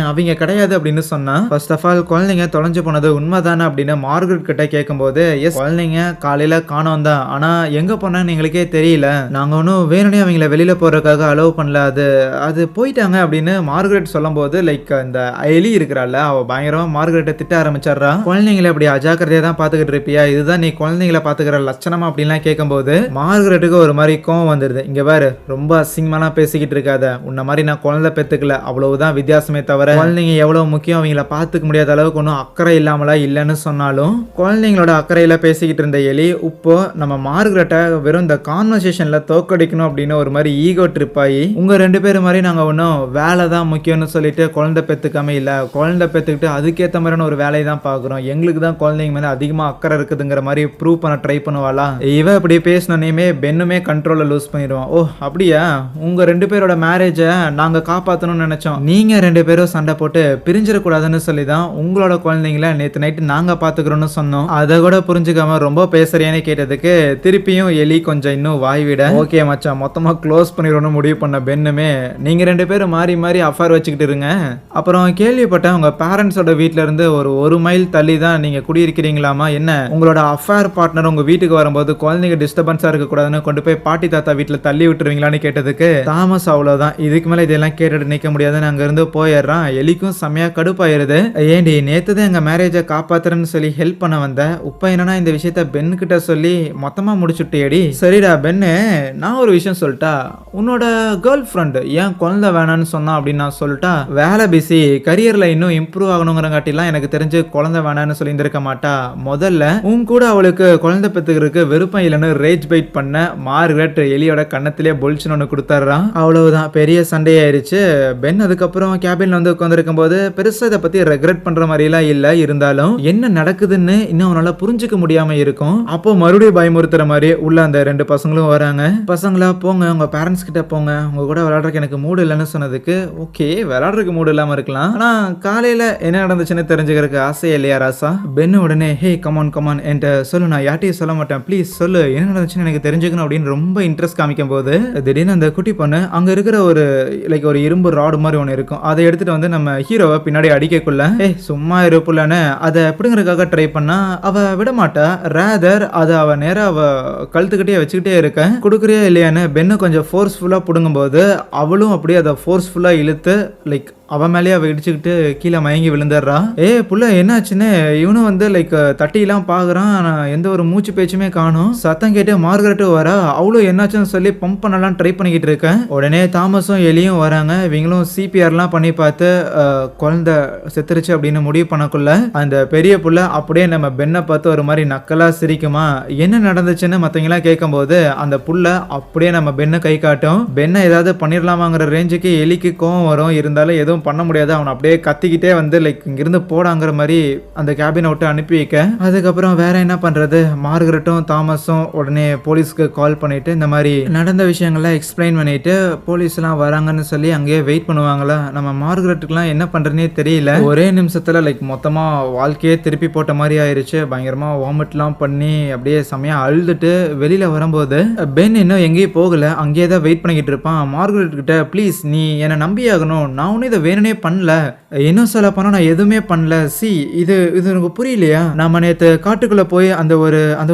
Speaker 1: அவங்க கிடையாது அப்படின்னு சொன்னா, ஃபர்ஸ்ட் ஆஃப் ஆல் குழந்தைங்க தொலைஞ்சு போனது உண்மைதானே அப்படின்னு மார்கரெட் கிட்ட கேட்கும்போது, எஸ் குழந்தைங்க காலையில காணோம் தான், ஆனா எங்க போனான்னு எங்களுக்கே தெரியல, நாங்க ஒன்றும் வேணும்னே அவங்கள வெளியில போறதுக்காக அலோவ் பண்ணல, அது போயிட்டாங்க அப்படின்னு மார்கரெட் சொல்லும் போது லைக் அந்த எலி இருக்கிறாள் அவ பயங்கரமா மார்கரெட்டை திட்ட ஆரம்பிச்சிடுறா. குழந்தைங்களை அப்படி அஜாக்கிரதையா தான் பாத்துக்கிட்டு இருப்பியா, இதுதான் நீ குழந்தைங்களை பாத்துக்கிற லட்சணமா அப்படின்லாம் கேட்கும்போது மார்கரெட்டுக்கு ஒரு மாதிரி கோவம் வந்துருது. இங்க பாரு, ரொம்ப அசிங்கமாலாம் பேசிக்கிட்டு இருக்காத, உன்ன மாதிரி நான் குழந்தை பெத்துக்கல, அவ்வளவுதான் வித்தியாசமே தவிர குழந்தைங்க எவ்வளவு முக்கியம் அவங்கள பாத்துக்க முடியாத அளவுக்கு ஒன்றும் அக்கறை இல்லாமலா இல்லைன்னு சொன்னாலும், குழந்தைங்களோட அக்கறையில பேசிக்கிட்டு இருந்த எலி இப்போ நம்ம மார்கரெட்டை வெறும் இந்த கான்வர்சேஷன்ல தோக்கடிக்கணும் அப்படின்னு ஒரு மாதிரி ஈகோ ட்ரிப் ஆகி, உங்க ரெண்டு பேர் மாதிரி நாங்கள் ஒன்றும் வேலை தான் முக்கியம்னு சொல்லிட்டு குழந்தை பெற்றுக்காம இல்லை, குழந்தை பெற்றுக்கிட்டு அதுக்கேற்ற மாதிரியான ஒரு வேலையை தான் பார்க்குறோம், எங்களுக்கு தான் குழந்தைங்க மேலே அதிகமாக அக்கறை இருக்குதுங்கிற மாதிரி ப்ரூவ் பண்ண ட்ரை பண்ணுவாளா. இவ இப்படி பேசினோன்னே பென்னுமே கண்ட்ரோலை லூஸ் பண்ணிடுவான். ஓ அப்படியா, உங்கள் ரெண்டு பேரோட மேரேஜை நாங்கள் காப்பாற்றணும்னு நினச்சோம், நீங்கள் ரெண்டு பேரும் சண்டை போட்டு பிரிஞ்சிடக்கூடாதுன்னு சொல்லி தான் உங்களோட குழந்தைங்கள நேற்று நைட்டு நாங்கள் பார்த்துக்கிறோன்னு சொன்னோம். அதை கூட புரிஞ்சுக்காம ரொம்ப பேசுறியான்னு கேட்டதுக்கு திருப்பியும் எலி கொஞ்சம் இன்னும் வாய் விட, ஓகே மச்சான் மொத்தமாக க்ளோஸ் பண்ணிடணும்னு முடிவு பண்ண பென்னுமே, நீங்க ரெண்டு பேரும் மாறி மாறி அஃபேர் வச்சுக்கிட்டு இருங்க. அப்புறம் கேள்விப்பட்டேன் உங்க பேரண்ட்ஸோட வீட்ல இருந்து ஒரு மைல் தள்ளி தான் நீங்க குடியிருக்கிறீங்களாமா, என்ன உங்களோட அஃபேர் பார்ட்னர் உங்க வீட்டுக்கு வரும்போது குழந்தைங்க டிஸ்டர்பன்ஸா இருக்க கூடாதுன்னு கொண்டு போய் பாட்டி தாத்தா வீட்டுல தள்ளி விட்டுருவீங்களான்னு கேட்டதுக்கு தாமஸ் அவ்வளவுதான், இதுக்கு மேல இதெல்லாம் கேட்டுட்டு நிக்க முடியாதுன்னு அங்க இருந்து போயிடுறான். எலிக்கும் செம்மையா கடுப்பாயிருது. ஏண்டி நேத்து தான் எங்க மேரேஜை காப்பாத்துறேன்னு சொல்லி ஹெல்ப் பண்ண வந்த, இப்ப என்னன்னா இந்த விஷயத்த பென் கிட்ட சொல்லி மொத்தமா முடிச்சுட்டேடி. சரிடா பென்னு, நான் ஒரு விஷயம் சொல்லிட்டா, உன்னோட கேர்ள் ஃப்ரெண்ட் ஏன் குழந்தை வேணான்னு சொன்னா அப்படின்னு நான் சொல்லிட்டா, வேலை பிஸி, கரியர்ல இன்னும் இம்ப்ரூவ் ஆகணுங்கிறங்காட்டிலாம் எனக்கு தெரிஞ்சு குழந்தை வேணான்னு சொல்லி இருந்திருக்க மாட்டா. முதல்ல உன் கூட அவளுக்கு குழந்தை பெற்றுக்கிறதுக்கு விருப்பம் இல்லைன்னு ரேஜ் பைட் பண்ண மார்கரெட் எலியோட கண்ணத்திலே பொல்ச்சுன்னு ஒன்று கொடுத்துட்றான். அவ்வளவுதான், பெரிய சண்டையாயிருச்சு. பென் அதுக்கப்புறம் கேபின்ல வந்து உட்காந்துருக்கும் போது பெருசா இதை பத்தி ரெக்ரெட் பண்ற மாதிரிலாம் இல்ல, இருந்தாலும் என்ன நடக்குதுன்னு இன்னும் அவனால புரிஞ்சுக்க முடியாம இருக்கும். அப்போ மறுபடியும் பயமுறுத்துற மாதிரி உள்ள அந்த ரெண்டு பசங்களும் வராங்க. பசங்களா போங்க உங்க பேரண்ட்ஸ் கிட்ட போங்க, உங்க கூட விளையாடுறதுக்கு எனக்கு மூடு இல்லைன்னு சொன்னதுக்கு, ஓகே விளையாடுறதுக்கு மூடு இல்லாம இருக்கலாம், ஆனா காலையில என்ன நடந்துச்சுன்னு தெரிஞ்சுக்கிறதுக்கு ஆசையா இல்லையா ராசா. பென்னு உடனே ஹே கமான் என்கிட்ட சொல்லு, நான் யார்ட்டையும் சொல்ல மாட்டேன், ப்ளீஸ் சொல்லு என்ன நடந்துச்சுன்னு எனக்கு தெரிஞ்சுக்கணும் அப்படின்னு ரொம்ப இன்ட்ரெஸ்ட் காமிக்கும் போது, திடீர்னு அந்த குட்டி பொண்ணு அங்க இருக்கிற ஒரு லைக் ஒரு இரும்பு ராடு மாதிரி ஒன்று இருக்கும், அதை எடுத்துட்டு வந்து நம்ம ஹீரோவை பின்னாடி அடிக்கக்குள்ள, சும்மா இருப்புலன்னு அதை எப்படிங்கிறதுக்காக ட்ரை பண்ணா அவ விட மாட்டா, ரேதர் அதை அவ நேரா அவ கழுத்துக்கிட்டே வச்சுக்கிட்டே இருக்க, கொடுக்குறியா இல்லையான்னு பென்னு கொஞ்சம் ஃபோர்ஸ்ஃபுல்லா புடுங்கும் போது அவளும் அப்படியே அதை ஃபோர்ஸ்ஃபுல்லா இழுத்து லைக் அவ மேலேயே அவ இடிச்சுக்கிட்டு கீழே மயங்கி விழுந்துடுறா. புள்ள என்னாச்சுன்னு இவனும் வந்து லைக் தட்டிலாம் பாக்குறான், எந்த ஒரு மூச்சு பேச்சுமே காணும். சத்தம் கேட்டு மார்கரெட்டும் வரா, அவளும் என்னாச்சுன்னு சொல்லி பம்ப் பண்ணலாம் ட்ரை பண்ணிக்கிட்டு இருக்கேன். உடனே தாமஸும் எலியும் வராங்க. இவங்களும் சிபிஆர்லாம் பண்ணி பார்த்து குழந்தை செத்துருச்சு அப்படின்னு முடிவு பண்ணக்குள்ள அந்த பெரிய புள்ள அப்படியே நம்ம பென்னை பார்த்து ஒரு மாதிரி நக்கலா சிரிக்குமா. என்ன நடந்துச்சுன்னு மற்றவங்களாம் கேட்கும் போது அந்த புள்ள அப்படியே நம்ம பென்னை கை காட்டும். பென்னை ஏதாவது பண்ணிடலாமாங்கிற ரேஞ்சுக்கு எலிக்கு கோவம் வரும், இருந்தாலும் எதுவும் பண்ண முடியாது. அவன் அப்படியே கத்திக்கிட்டே வந்து லைக் இங்கிருந்து போடாங்கிற மாதிரி அந்த கேபினை விட்டு அனுப்பி வைக்க, அதுக்கப்புறம் வேற என்ன பண்றது, மார்கரெட்டும் தாமஸும் உடனே போலீஸ்க்கு கால் பண்ணிட்டு இந்த மாதிரி நடந்த விஷயங்கள்லாம் எக்ஸ்பிளைன் பண்ணிட்டு போலீஸ் எல்லாம் வராங்கன்னு சொல்லி அங்கேயே வெயிட் பண்ணுவாங்களா. நம்ம மார்கரெட்டுக்குலாம் என்ன பண்றதுனே தெரியல, ஒரே நிமிஷத்துல லைக் மொத்தமா வாழ்க்கையே திருப்பி போட்ட மாதிரி ஆயிருச்சு. பயங்கரமா வாமிட்லாம் பண்ணி அப்படியே செமையா அழுதுட்டு வெளியில வரும்போது பென் இன்னும் எங்கேயும் போகல, அங்கேயே தான் வெயிட் பண்ணிக்கிட்டு இருப்பான். மார்கரெட் கிட்ட ப்ளீஸ் நீ என்னை நம்பி ஆகணும், நான் ஒன்னும் இதை வேணுனே பண்ணல, இன்னும் சொல்ல போனா நான் எதுவுமே பண்ணல. இது இது எனக்கு புரியலையா? நாம நேத்து காட்டுக்குள்ள போய் அந்த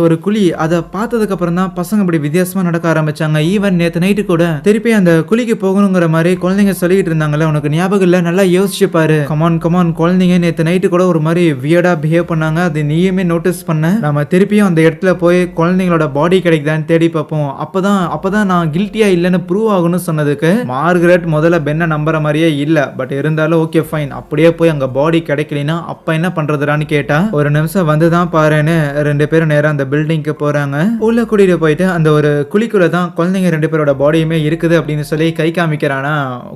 Speaker 1: ஒரு குழி அதை பார்த்ததுக்கு அப்புறம் தான் பசங்க இப்படி வித்தியாசமா நடக்க ஆரம்பிச்சாங்க. ஈவன் நேத்து நைட்டு கூட திருப்பி அந்த குழிக்கு போகணுங்கிற மாதிரி குழந்தைங்க சொல்லிட்டு இருந்தாங்கல்ல, உனக்கு ஞாபகம் இல்ல? நல்லா யோசிச்சு பாரு. கமான் குழந்தைங்க நேத்து நைட்டு கூட ஒரு மாதிரி வியர்டா பிஹேவ் பண்ணாங்க, அது நீயுமே நோட்டீஸ் பண்ண. நம்ம திருப்பியும் அந்த இடத்துல போய் குழந்தைங்களோட பாடி கிடைக்குதான்னு தேடி பார்ப்போம், அப்பதான் நான் கில்ட்டியா இல்லைன்னு ப்ரூவ் ஆகணும்னு சொன்னதுக்கு மார்கரெட் முதல்ல பென்னை நம்புற மாதிரியே இல்ல. பட் இருந்தாலும் ஓகே ஃபைன், அப்படியே போய் அங்க பாடி கிடைக்கலனா அப்ப என்ன பண்றதுடான்னு கேட்டா, ஒரு நிமிஷம் வந்துதான் பாருன்னு 2 பேரும் நேரா அந்த பில்டிங்க்கு போறாங்க. உள்ள கூட்டிட்டு போயிட்டு அந்த ஒரு குழிக்குள்ள தான் குழந்தைங்க 2 பேரோட பாடியுமே இருக்குது அப்படின்னு சொல்லி கை காமிக்கிறானா.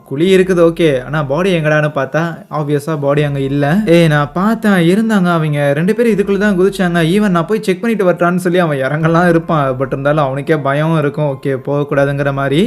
Speaker 1: குழி இருக்குது ஓகே, ஆனா பாடி எங்கடான்னு பார்த்தா ஆப்வியஸா பாடி அங்க இல்ல. நான் பார்த்தேன் இருந்தாங்க, அவங்க 2 பேரும் இதுக்குள்ள தான் குதிச்சாங்க. ஈவன் நான் போய் செக் பண்ணிட்டு வரட்டான்னு சொல்லி அவன் இறங்கலாம் இருப்பான். பட் இருந்தாலும் அவனுக்கே பயம் இருக்கும், ஓகே போகக்கூடாதுங்கிற மாதிரி.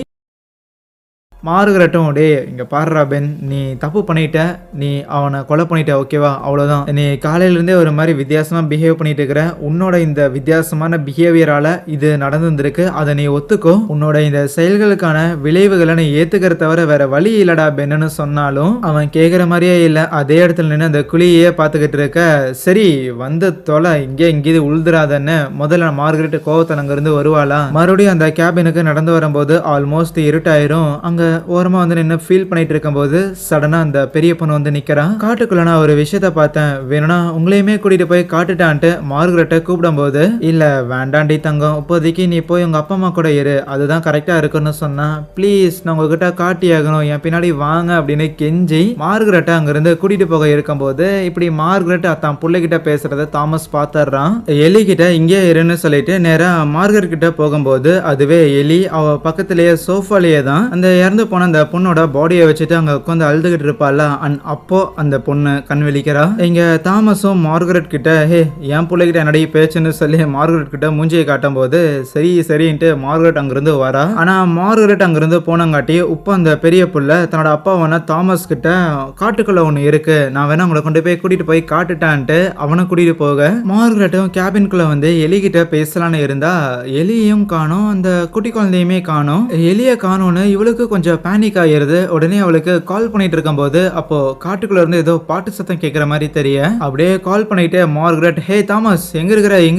Speaker 1: மார்கரெட்டும் டே இங்க பாடுறா பென், நீ தப்பு பண்ணிட்ட, நீ அவனை கொலை பண்ணிட்ட ஓகேவா, அவ்வளோதான். நீ காலையிலேருந்தே ஒரு மாதிரி வித்தியாசமா பிஹேவ் பண்ணிட்டு இருக்கிற, உன்னோட இந்த வித்தியாசமான பிஹேவியரால இது நடந்துருக்கு, அதை நீ ஒத்துக்கோ. உன்னோட இந்த செயல்களுக்கான விளைவுகளை நீ ஏத்துக்கிற தவிர வேற வழி இல்லடா பென்னு சொன்னாலும் அவன் கேட்குற மாதிரியே இல்லை. அதே இடத்துல நின்று அந்த குழியே பார்த்துக்கிட்டு இருக்க. சரி வந்து தொலை, இங்கே உழுதுறாதன்னு முதல்ல மார்கரெட் கோவத்தில் அங்கிருந்து வருவாளா. மறுபடியும் அந்த கேபினுக்கு நடந்து வரும்போது ஆல்மோஸ்ட் இருட்டாயிரும். அங்க ஓரமா வந்து நின்று ஃபீல் பண்ணிட்டு இருக்கும்போது சடனா அந்த பெரிய பொண்ணு வந்து நிக்கிறான். காட்டுக்குள்ள நான் ஒரு விஷயத்த பார்த்தேன், வேணும்னா உங்களையுமே கூட்டிட்டு போய் காட்டுட்டான்ட்டு மார்கரெட்டை கூப்பிடும் போது, இல்ல வேண்டாண்டி தங்கம், இப்போதைக்கு நீ போய் உங்க அப்பா அம்மா கூட இரு, அதுதான் கரெக்டா இருக்குன்னு சொன்னா. ப்ளீஸ் நான் உங்ககிட்ட காட்டி ஆகணும், என் பின்னாடி வாங்க அப்படின்னு கெஞ்சி மார்கரெட்டை அங்கிருந்து கூட்டிட்டு போக இருக்கும்போது இப்படி மார்கரெட் தான் பிள்ளைகிட்ட பேசுறத தாமஸ் பார்த்துறான். எலி கிட்ட இங்கே இருன்னு சொல்லிட்டு நேரா மார்கரெட் கிட்ட போகும்போது அதுவே எலி அவ பக்கத்திலேயே சோஃபாலேயே தான் அந்த இறந்து போன அந்த பொண்ணோட பாடியை வச்சுட்டு அங்க உட்காந்து அழுதுகிட்டு இருப்பாள். அப்போ அந்த பொண்ணு கண் விழிக்கிறா. இங்க தாமஸும் மார்கரெட் கிட்ட ஹே என் பிள்ளைகிட்ட என்னடி பேச்சுன்னு சொல்லி மார்கரெட் கிட்ட மூஞ்சியை காட்டும் போது சரின்ட்டு மார்கரெட் அங்கிருந்து வரா. ஆனா மார்கரெட் அங்கிருந்து போனங்காட்டி இப்போ அந்த பெரிய புள்ள தன்னோட அப்பாவான தாமஸ் கிட்ட காட்டுக்குள்ள ஒண்ணு இருக்கு, நான் வேணா உங்களை கொண்டு போய் கூட்டிட்டு போய் காட்டுட்டான்ட்டு அவனை கூட்டிட்டு போக மார்கரெட்டும் கேபின்குள்ள வந்து எலி கிட்ட பேசலான்னு இருந்தா எலியையும் காணோம், அந்த குட்டி குழந்தையுமே காணோம். எலிய காணோன்னு இவளுக்கு கொஞ்சம் பேனிக் ஆயிருது. உடனே அவளுக்கு கால் பண்ணிட்டு இருக்கும் போது அப்போ காட்டுக்குள்ள இருந்து ஏதோ பாட்டு சத்தம் கேட்கிற மாதிரி தெரிய அப்படியே கால் பண்ணிட்டு மார்கரெட் ஹே தாமஸ் எங்க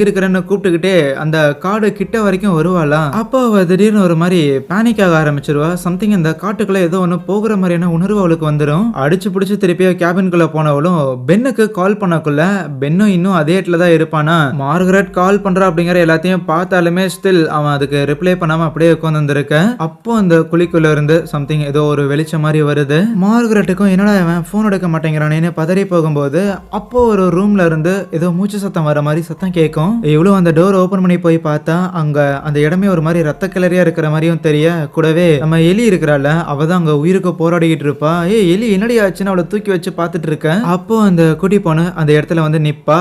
Speaker 1: இருக்கிறன்னு கூப்பிட்டுக்கிட்டே அந்த காடு கிட்ட வரைக்கும் வருவாளா. அப்போ அவ திடீர்னு ஒரு மாதிரி பேனிக் ஆக ஆரம்பிச்சிருவா. சம்திங் இந்த காட்டுக்குள்ள ஏதோ ஒன்று போகிற மாதிரியான உணர்வு அவளுக்கு வந்துடும். அடிச்சு பிடிச்சு திருப்பியோ கேபின்குள்ள போனவளும் பென்னுக்கு கால் பண்ணக்குள்ள பென்னும் இன்னும் அதே இடத்துல தான் இருப்பானா. மார்கரெட் கால் பண்றா அப்படிங்கிற எல்லாத்தையும் பார்த்தாலுமே ஸ்டில் அவன் அதுக்கு ரிப்ளை பண்ணாம அப்படியே உட்கார்ந்து வந்திருக்க. அப்போ அந்த குழிக்குள்ள இருந்து சம்திங் ஏதோ ஒரு வெளிச்சம் மாதிரி வருது. மார்கரெட்டுக்கும் என்னடா அவன் போன் எடுக்க மாட்டேங்கிறானேன்னு பதறி போகும்போது அப்போ ஒரு ரூம்ல இருந்து ஏதோ மூச்சு சத்தம் வர மாதிரி சத்தம் கேட்கும். இவ்வளவு அந்த டோர் ஓபன் பண்ணி போய் பார்த்தா அங்க அந்த இடமே ஒரு மாதிரி ரத்த கிளறியா இருக்கிற மாதிரியும் தெரிய, கூடவே நம்ம எலி இருக்கிறாள் அவதான் அங்க உயிருக்கு போராடிக்கிட்டு இருப்பா. எலி என்னடி ஆச்சுன்னு அவளை தூக்கி வச்சு பார்த்துட்டு இருக்க. அப்போ அந்த குட்டி பொண்ணு அந்த இடத்துல வந்து நிப்பா.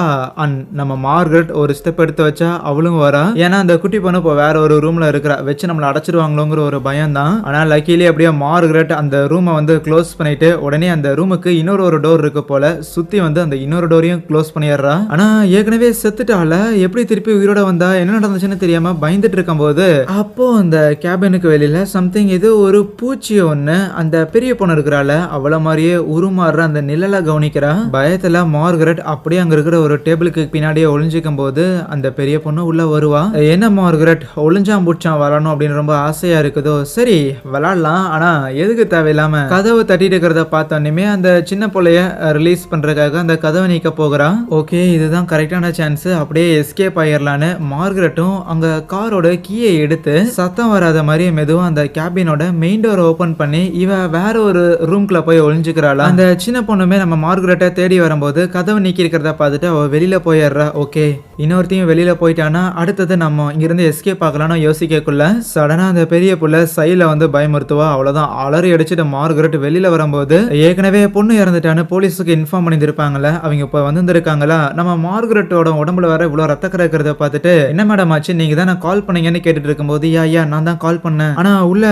Speaker 1: நம்ம மார்கரெட் ஒரு ஸ்டெப் எடுத்து வச்சா அவளும் வரா. ஏன்னா அந்த குட்டி பொண்ணு இப்போ வேற ஒரு ரூம்ல இருக்கிறா, வச்சு நம்மளை அடைச்சிருவாங்களோங்கிற ஒரு பயம் தான். ஆனா லக்கிலி அப்படியே மார்கரெட் அந்த ரூமை வந்து க்ளோஸ் பண்ணிட்டு உடனே அந்த ரூமுக்கு இன்னொரு டோர் இருக்கு போல சுத்தி வந்து அந்த இன்னொரு டோரையும் க்ளோஸ் பண்ணிடுறா. ஆனா ஏற்கனவே செத்துட்டால, எப்படி திருப்பி உயிரோட வந்தா, என்ன நடந்துச்சுன்னு தெரியாம பயந்துட்டு இருக்கும் போது அப்போ அந்த கேபினுக்கு வெளியில சம்திங் ஏதோ ஒரு பூச்சி ஒண்ணு அந்த பெரிய பொண்ணு இருக்கிறால அவள மாதிரியே உருமாறுற அந்த நிழலை கவனிக்கிறா. பயத்துல மார்கரெட் அப்படியே அங்க இருக்கிற ஒரு டேபிளுக்கு பின்னாடியே ஒளிஞ்சிக்கும் போது அந்த பெரிய பொண்ணு உள்ள வருவா. என்ன மார்கரெட் ஒளிஞ்சாம் பூச்சான் வரணும் அப்படின்னு ரொம்ப ஆசையா இருக்குதோ, சரி விளாடலாம், ஆனா எதுக்கு தேவையில்லாம கதவு தட்டிட்டு இருக்கிறத பார்த்தோன்னே அந்த சின்ன பிள்ளைய ரிலீஸ் பண்றதுக்காக அந்த கதவை நீக்க போகிறா. ஓகே இதுதான் கரெக்டான சான்ஸ், அப்படியே எஸ்கேப் ஆயிரலான்னு மார்கரெட்டும் அங்க காரோட கீயை எடுத்து சத்தம் வராத மாதிரி மெதுவா அந்த கேபினோட மெயின் டோர் ஓபன் பண்ணி இவ வேற ஒரு ரூம்குள்ள போய் ஒளிஞ்சுக்கிறாளா. அந்த சின்ன பொண்ணுமே நம்ம மார்கரெட்டை தேடி வரும்போது கதவை நீக்கி இருக்கிறத பார்த்துட்டு அவ வெளியில போயிடுறா. ஓகே இன்னொருத்தையும் வெளியில போயிட்டானா அடுத்தது நம்ம இங்கிருந்து எஸ்கேப் ஆகலாம்னு யோசிக்கக்குள்ள சடனா அந்த பெரிய புள்ள சைல வந்து பயமுறுத்துவா. அவ்வளவுதான் அலறி அடிச்சுட்டு மார்கரெட் வெளியில வரும்போது ஏற்கனவே பொண்ணு இறந்துட்டான்னு போலீஸுக்கு இன்ஃபார்ம் பண்ணியிருப்பாங்கல்ல, அவங்க இப்ப வந்திருக்காங்களா. நம்ம மார்கரெட்டோட உடம்புல வர இவ்வளவு ரத்தக்கரை இருக்கிறத பார்த்துட்டு என்ன மேடம் ஆச்சு, நீங்க தான் கால் பண்ணீங்கன்னு கேட்டுட்டு இருக்கும்போது யா நான் தான் கால் பண்ணேன், ஆனா உள்ள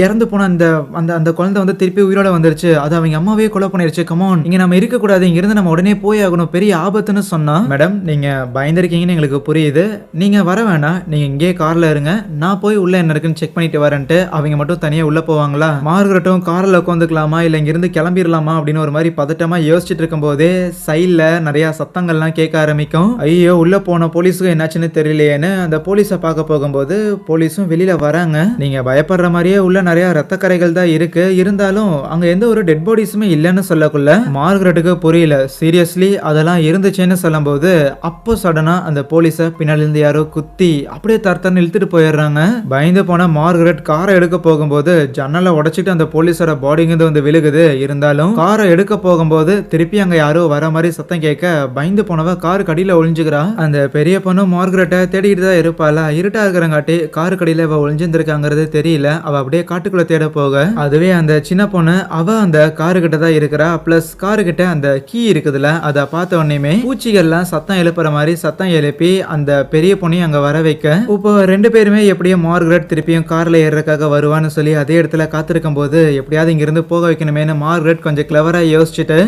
Speaker 1: இறந்து போன அந்த அந்த குழந்தை வந்து திருப்பி உயிரோட வந்துருச்சு, அது அவங்க அம்மாவே கொலை பண்ணிருச்சு, கமான் இங்க நம்ம இருக்க கூடாது, இங்க இருந்து நம்ம உடனே போய் ஆகணும், பெரிய ஆபத்துன்னு சொன்னா. மேடம் நீங்க பயந்திருக்கீங்கன்னு எங்களுக்கு புரியுது, நீங்க வர வேணாம், நீங்க இங்கே கார்ல இருங்க, நான் போய் உள்ள என்ன இருக்குன்னு செக் பண்ணிட்டு வரேன்ட்டு அவங்க மட்டும் தனியா உள்ள போவாங்களா? மார்கரெட்டும் கார்ல உட்காந்துக்கலாமா இல்ல இங்கிருந்து கிளம்பிடலாமா அப்படின்னு ஒரு மாதிரி பதட்டமா யோசிச்சுட்டு இருக்கும் போதே சைட்ல நிறைய சத்தங்கள்லாம் கேட்க ஆரம்பிக்கும். ஐயோ உள்ள போன போலீஸுக்கு என்னாச்சுன்னு தெரியலையேன்னு அந்த போலீஸை பார்க்க போகும்போது போலீஸும் வெளியில வராங்க. நீங்க பயப்படுற மாதிரியே உள்ள நிறைய ரத்த கரைகள் தான் இருக்கு. இருந்தாலும் அங்க எந்த ஒரு டெட் பாடிஸுமே இல்லைன்னு சொல்லக்குள்ள மார்கரெட்டுக்கு புரியல. சீரியஸ்லி அதெல்லாம் இருந்துச்சுன்னு சொல்லும் போது அப்போ சடனா அந்த போலீஸை பின்னால இருந்து யாரோ குத்தி அப்படியே தரத்தன்னு இழுத்துட்டு போயிடுறாங்க. பயந்து போன மார்கரெட் காரை எடுக்க போகும்போது ஜன்னலை உடைச்சிட்டு அந்த போலீஸோட பாடிங்கிறது வந்து விழுகுது. இருந்தாலும் காரை எடுக்க போகும்போது திருப்பி அங்க யாரோ வர மாதிரி சத்தம் கேட்க பயந்து போனவ காரு கடியில ஒளிஞ்சுக்கிறா. அந்த பெரிய பொண்ணு மார்கரெட்டை தேடிட்டு தான் இருப்பாளா. இருட்டா இருக்கிறங்காட்டி காரு கடியில அவ ஒளிஞ்சிருக்காங்கிறது தெரியல. அவ அப்படியே காட்டுக்குள்ள தேட போக அதுவே அந்த சின்ன பொண்ணு அவ அந்த காரு கிட்ட தான் இருக்கிறா. பிளஸ் காரு கிட்ட அந்த கீ இருக்குதுல அதை பார்த்த உடனே பூச்சிகள்லாம் சத்தம் எழுப்புற மாதிரி சத்தம் எழுப்பி அந்த பெரிய பொண்ணையும் அங்க வர வைக்க இப்போ ரெண்டு பேருமே எப்படியும் மார்கரெட் திருப்பியும் கார்ல ஏறதுக்காக வருவான்னு சொல்லி அதே இடத்துல காத்திருக்கும் போது எப்படியாவது இங்கிருந்து போக வைக்கணுமேனு மார்கரெட் கொஞ்சம் கிளவரா யோசிச்சுட்டு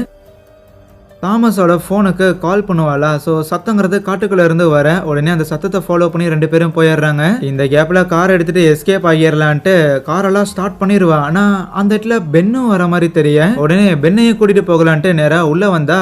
Speaker 1: தாமஸோட ஃபோனுக்கு கால் பண்ணுவாளா. ஸோ சத்தங்கிறது காட்டுக்குள்ள இருந்து வர உடனே அந்த சத்தத்தை ஃபாலோ பண்ணி ரெண்டு பேரும் போயிடுறாங்க. இந்த கேப்ல கார் எடுத்துட்டு எஸ்கேப் ஆகிடலான்ட்டு காரெல்லாம் ஸ்டார்ட் பண்ணிடுவா. ஆனா அந்த இடத்துல பென்னும் வர மாதிரி தெரிய உடனே பென்னையும் கூட்டிட்டு போகலான்ட்டு நேரா உள்ள வந்தா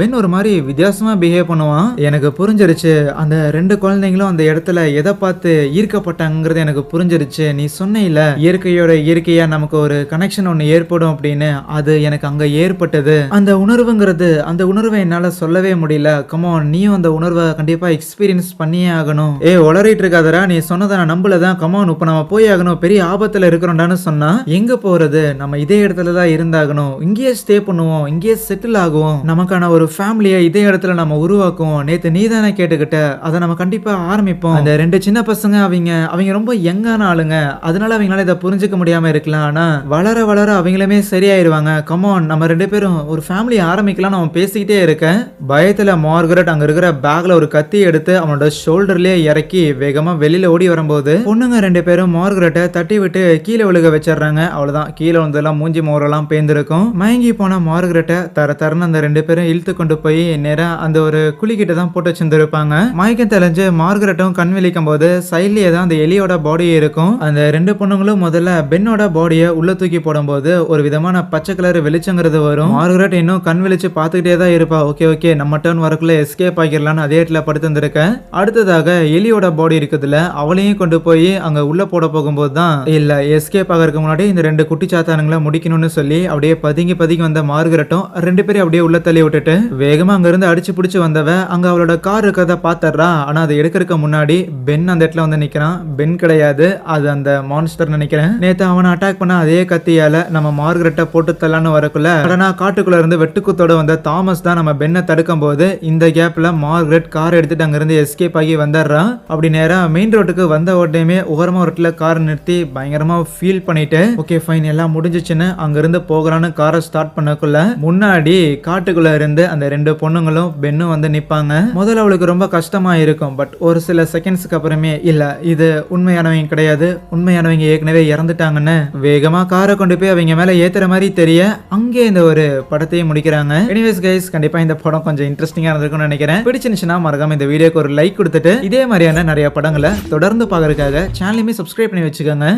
Speaker 1: பென் ஒரு மாதிரி வித்தியாசமா பிஹேவ் பண்ணுவான். எனக்கு புரிஞ்சிருச்சு அந்த ரெண்டு குழந்தைங்களும் அந்த இடத்துல எதை பார்த்து ஈர்க்கப்பட்டாங்கிறது எனக்கு புரிஞ்சிருச்சு. நீ சொன்ன இயற்கையோட இயற்கையா நமக்கு ஒரு கனெக்ஷன் ஒன்று ஏற்படும் அப்படின்னு அது எனக்கு அங்க ஏற்பட்டது. அந்த உணர்வுங்கிறது அந்த உணர்வை என்னால சொல்லவே முடியல. கமான் நீயும் அந்த உணர்வை கண்டிப்பா எக்ஸ்பீரியன்ஸ் பண்ணியே ஆகணும். உளறிட்டு இருக்காதரா, நீ சொன்னதை நான் நம்பலதான். கமான் இப்ப நம்ம போய் ஆகணும், பெரிய ஆபத்துல இருக்கிறோம்டான்னு சொன்னா எங்க போறது, நம்ம இதே இடத்துல தான் இருந்தாகணும், இங்கேயே ஸ்டே பண்ணுவோம், இங்கேயே செட்டில் ஆகுவோம், நமக்கான ஒரு ஃபேமிலியை இதே இடத்துல நம்ம உருவாக்குவோம். நேத்து நீ தானே கேட்டுக்கிட்ட, அதை நம்ம கண்டிப்பா ஆரம்பிப்போம். அந்த ரெண்டு சின்ன பசங்க அவங்க ரொம்ப யங்கான ஆளுங்க, அதனால அவங்களால இதை புரிஞ்சுக்க முடியாம இருக்கலாம். ஆனா வளர வளர அவங்களுமே சரியாயிருவாங்க. கமான் நம்ம ரெண்டு பேரும் ஒரு ஃபேமிலி ஆரம்பிக்கலாம் நம்ம பேசிக்கிட்டே இருக்கேன். பயத்துல மார்கரெட் அங்க இருக்கிற பேக்ல ஒரு கத்தி எடுத்து அவனோட ஷோல்டர்லயே இறக்கி வேகமா வெளியில ஓடி வரும்போது பொண்ணுங்க ரெண்டு பேரும் மார்கரெட்டை தட்டி விட்டு கீழே விழுக வச்சிடறாங்க. அவ்வளவுதான், கீழே வந்தெல்லாம் மூஞ்சி மோரெல்லாம் பேந்திருக்கும். மயங்கி போன மார்கரெட்டை தரன்னு அந்த ரெண்டு பேரும் இழுத்து கொண்டு போய் நேரா அந்த ஒரு குழிக்கிட்ட தான் போட்டு வச்சிருந்திருப்பாங்க. மயக்கம் தெளிஞ்சு மார்கரெட்டும் கண் விழிக்கும் போது சைட்லயே தான் அந்த எலியோட பாடி இருக்கும். அந்த ரெண்டு பொண்ணுங்களும் முதல்ல பென்னோட பாடியை உள்ள தூக்கி போடும்போது ஒரு விதமான பச்சை கலர் வெளிச்சங்கிறது வரும். மார்கரெட் இன்னும் கண் விழிச்சு பார்த்துக்கிட்டே தான் இருப்பா. ஓகே நம்ம டர்ன் வரக்குள்ள எஸ்கேப் ஆகிடலான்னு அதே இடத்துல படுத்திருந்திருக்கேன். அடுத்ததாக எலியோட பாடி இருக்குதுல அவளையும் கொண்டு போய் அங்க உள்ள போட போகும்போது தான் இல்ல எஸ்கேப் ஆகிறதுக்கு முன்னாடி இந்த ரெண்டு குட்டி சாத்தானுங்களை முடிக்கணும்னு சொல்லி அப்படியே பதுங்கி வந்த மார்கரெட்டும் ரெண்டு பேரும் அப்படியே உள்ள தள்ளி விட்டுட்டு வேகமா அங்க இருந்து அடிச்சு பிடிச்சு வந்தவ அங்க அவளோட கார் இருக்கிறத பாத்துறா. ஆனா அதை எடுக்கிறதுக்கு முன்னாடி பென் அந்த இடத்துல வந்து நிக்கிறான். பென் கிடையாது, அது அந்த மான்ஸ்டர் நினைக்கிறேன். நேத்து அவனை அட்டாக் பண்ண அதே கத்தியால நம்ம மார்கரெட்டை போட்டு தள்ளான்னு வரக்குள்ள உடனே காட்டுக்குள்ள இருந்து வெட்டுக்குத்தோட வந்த தாமஸ் தான் நம்ம பென்னை தடுக்கும் போது இந்த கேப்ல மார்கரெட் கார் எடுத்துட்டு அங்க இருந்து எஸ்கேப் ஆகி வந்துடுறான். அப்படி நேரா மெயின் ரோட்டுக்கு வந்த உடனே உகரமா ஒரு இடத்துல கார் நிறுத்தி பயங்கரமா ஃபீல் பண்ணிட்டு ஓகே ஃபைன் எல்லாம் முடிஞ்சிச்சுன்னு அங்க இருந்து போகலான்னு காரை ஸ்டார்ட் பண்ணக்குள்ள முன்னாடி காட்டுக்குள்ள இருந்து அந்த ரெண்டு பொண்ணுங்களும் பென்னும் வந்து நிப்பாங்க. முதல்ல அவளுக்கு ரொம்ப கஷ்டமா இருக்கும். பட் ஒரு சில செகண்ட்ஸ்க்கு அப்புறமே இல்ல இது உண்மையானவங்க கிடையாது, உண்மையானவங்க ஏற்கனவே இறந்துட்டாங்கன்னு வேகமா காரை கொண்டு போய் அவங்க மேல ஏத்துற மாதிரி தெரிய அங்கே இந்த ஒரு படத்தையே முடிக்கிறாங்க. எனிவேஸ் கைஸ் கண்டிப்பா இந்த படம் கொஞ்சம் இன்ட்ரெஸ்டிங்கா இருந்திருக்கும்னு நினைக்கிறேன். பிடிச்சிருந்துச்சுன்னா மறக்காம இந்த வீடியோக்கு ஒரு லைக் கொடுத்துட்டு இதே மாதிரியான நிறைய படங்களை தொடர்ந்து பார்க்கறதுக்காக சேனலையுமே சப்ஸ்கிரைப் பண்ணி வச்சுக்கோங்க.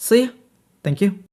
Speaker 1: See you. Thank you.